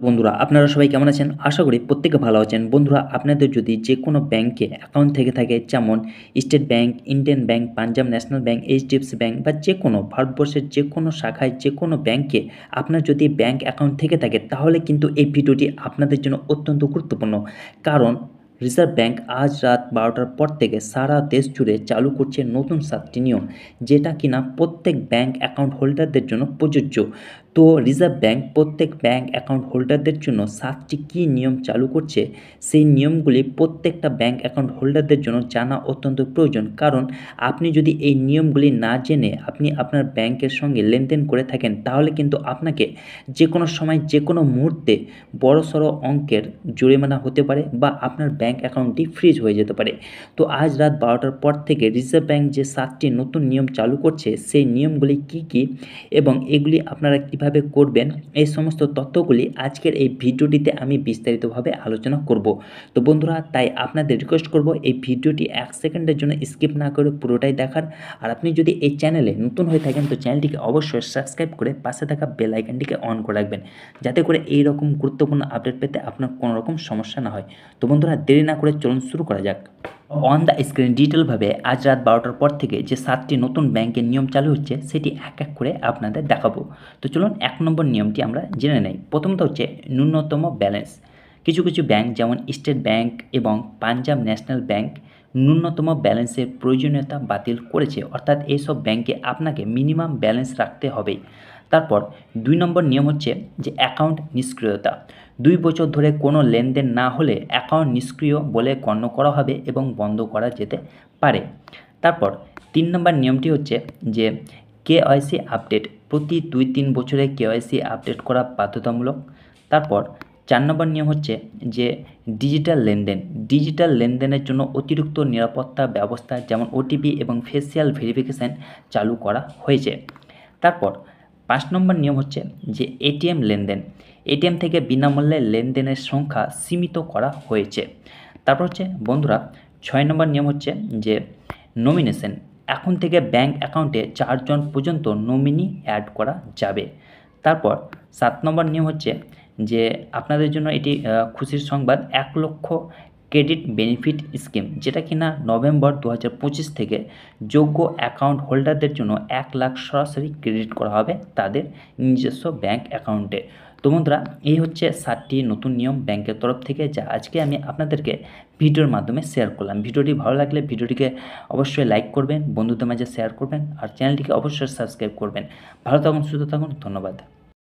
বন্ধুরা আপনারা সবাই কেমন আছেন? আশা করি প্রত্যেকে ভালো আছেন। বন্ধুরা আপনাদের যদি যে কোনো ব্যাংকে অ্যাকাউন্ট থেকে থাকে যেমন state bank, Indian bank, Punjab national bank, HDFC bank বা যে কোনো ভারতবর্ষের যে কোনো শাখায় যে কোনো ব্যাংকে আপনার যদি ব্যাংক অ্যাকাউন্ট থেকে থাকে তাহলে কিন্তু এই ভিডিওটি আপনাদের জন্য অত্যন্ত গুরুত্বপূর্ণ। কারণ রিজার্ভ ব্যাংক আজ রাত ১২টার পর থেকে সারা দেশ জুড়ে চালু করছে নতুন ৭টি নিয়ম, যেটা কিনা প্রত্যেক ব্যাংক অ্যাকাউন্ট হোল্ডারদের জন্য প্রযোজ্য। তো রিজার্ভ ব্যাংক প্রত্যেক ব্যাংক অ্যাকাউন্ট হোল্ডারদের জন্য ৭টি কী নিয়ম চালু করছে, সেই নিয়মগুলি প্রত্যেকটা ব্যাংক অ্যাকাউন্ট হোল্ডারদের জন্য জানা অত্যন্ত প্রয়োজন। কারণ আপনি যদি এই নিয়মগুলি না জেনে আপনি আপনার ব্যাংকের সঙ্গে লেনদেন করে থাকেন তাহলে কিন্তু আপনাকে যে কোনো সময় যে কোনো মুহূর্তে বড়সড় অঙ্কের জরিমানা হতে পারে বা আপনার ব্যাংক অ্যাকাউন্টটি ফ্রিজ হয়ে যেতে পারে। তো আজ রাত ১২টার পর থেকে রিজার্ভ ব্যাংক যে ৭টি নতুন নিয়ম চালু করছে সেই নিয়মগুলি কী কী এবং এগুলি আপনারা কিভাবে করবেন, এই সমস্ত তথ্যগুলি আজকের এই ভিডিওটিতে আমি বিস্তারিতভাবে আলোচনা করব। তো বন্ধুরা তাই আপনাদের রিকোয়েস্ট করব এই ভিডিওটি ১ সেকেন্ডের জন্য স্কিপ না করে পুরোটাই দেখার। আর আপনি যদি এই চ্যানেলে নতুন হয়ে থাকেন তো চ্যানেলটিকে অবশ্যই সাবস্ক্রাইব করে পাশে থাকা বেল আইকনটিকে অন করে রাখবেন, যাতে করে এই রকম গুরুত্বপূর্ণ আপডেট পেতে আপনার কোনো রকম সমস্যা না হয়। তো বন্ধুরা দেরি না করে চলুন শুরু করা যাক। অন দ্য স্ক্রিন ডিটেলভাবে আজ রাত ১২টার পর থেকে যে ৭টি নতুন ব্যাংকের নিয়ম চালু হচ্ছে সেটি এক এক করে আপনাদের দেখাবো। তো চলুন ১ নম্বর নিয়মটি আমরা জেনে নেই। প্রথমত হচ্ছে ন্যূনতম ব্যালেন্স। কিছু কিছু ব্যাংক যেমন স্টেট ব্যাংক এবং পাঞ্জাব ন্যাশনাল ব্যাংক ন্যূনতম ব্যালেন্সের প্রয়োজনীয়তা বাতিল করেছে, অর্থাৎ এইসব ব্যাংকে আপনাকে মিনিমাম ব্যালেন্স রাখতে হবেই। তারপর ২ নম্বর নিয়ম হচ্ছে যে অ্যাকাউন্ট নিষ্ক্রিয়তা। ২ বছর ধরে কোনো লেনদেন না হলে অ্যাকাউন্ট নিষ্ক্রিয় বলে গণ্য করা হবে এবং বন্ধ করা যেতে পারে। তারপর ৩ নম্বর নিয়মটি হচ্ছে যে কেওয়াইসি আপডেট। প্রতি ২-৩ বছরে কেওয়াইসি আপডেট করা বাধ্যতামূলক। তারপর ৪ নম্বর নিয়ম হচ্ছে যে ডিজিটাল লেনদেন। ডিজিটাল লেনদেনের জন্য অতিরিক্ত নিরাপত্তা ব্যবস্থা যেমন ওটিপি এবং ফেসিয়াল ভেরিফিকেশান চালু করা হয়েছে। তারপর ৫ নম্বর নিয়ম হচ্ছে যে এটিএম লেনদেন। এটিএম থেকে বিনামূল্যে লেনদেনের সংখ্যা সীমিত করা হয়েছে। তারপর হচ্ছে বন্ধুরা ৬ নম্বর নিয়ম হচ্ছে যে নমিনেশন। এখন থেকে ব্যাংক অ্যাকাউন্টে ৪ জন পর্যন্ত নমিনি অ্যাড করা যাবে। তারপর ৭ নম্বর নিয়ম হচ্ছে যে আপনাদের জন্য এটি খুশির সংবাদ, ১ লক্ষ ক্রেডিট বেনিফিট স্কিম, যেটা কিনা নভেম্বর ২০২৫ থেকে যোগ্য অ্যাকাউন্ট হোল্ডারদের জন্য ১ লাখ সরাসরি ক্রেডিট করা হবে তাদের নিজস্ব ব্যাংক অ্যাকাউন্টে। তো বন্ধুরা এই হচ্ছে ৭টি নতুন নিয়ম ব্যাংকের তরফ থেকে, যা আজকে আমি আপনাদেরকে ভিডিওর মাধ্যমে শেয়ার করলাম। ভিডিওটি ভালো লাগলে ভিডিওটিকে অবশ্যই লাইক করবেন, বন্ধুদের মাঝে শেয়ার করবেন আর চ্যানেলটিকে অবশ্যই সাবস্ক্রাইব করবেন। ভালো থাকুন, সুস্থ থাকুন, ধন্যবাদ।